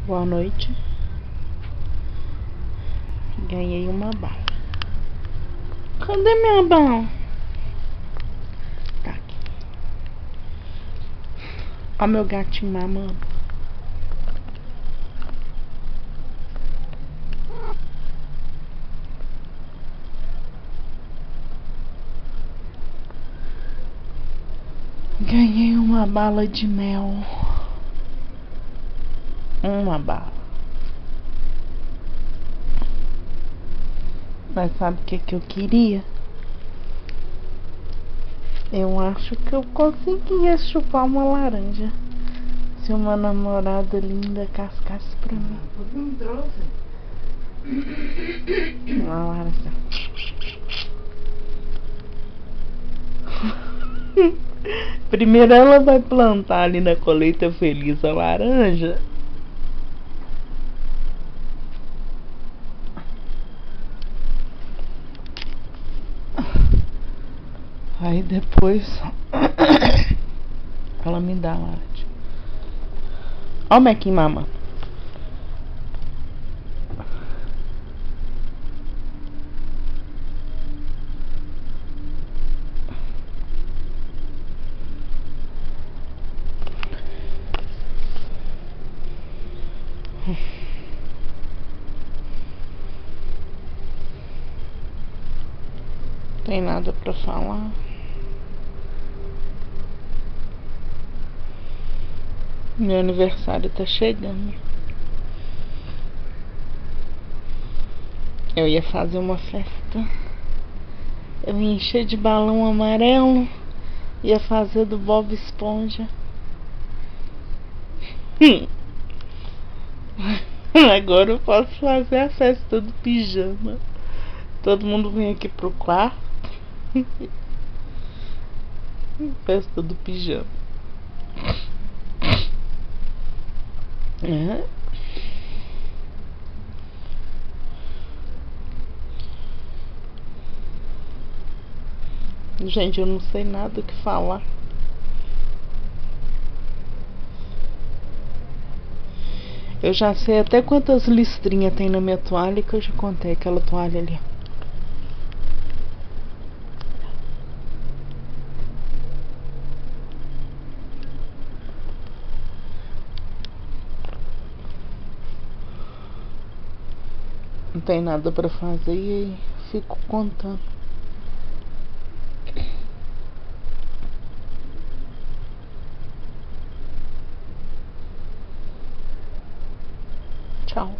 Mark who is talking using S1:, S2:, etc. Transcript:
S1: Boa noite. Ganhei uma bala. Cadê minha bala? Tá aqui. Ó meu gatinho mamando. Ganhei uma bala de mel. Uma bala. Mas sabe o que eu queria? Eu acho que eu conseguia chupar uma laranja. Se uma namorada linda cascasse pra mim.
S2: Você me trouxe?
S1: Uma laranja. Primeiro ela vai plantar ali na colheita feliz a laranja. Aí depois ela me dá a laranja. Ó o Mequinho mamando. Tem nada pra falar. Meu aniversário tá chegando. Eu ia fazer uma festa. Eu ia encher de balão amarelo. Ia fazer do Bob Esponja. Agora eu posso fazer a festa do pijama. Todo mundo vem aqui pro quarto. Festa do pijama. Gente, eu não sei nada o que falar. Eu já sei até quantas listrinhas tem na minha toalha, que eu já contei aquela toalha ali. Não tem nada pra fazer e aí fico contando. Tchau.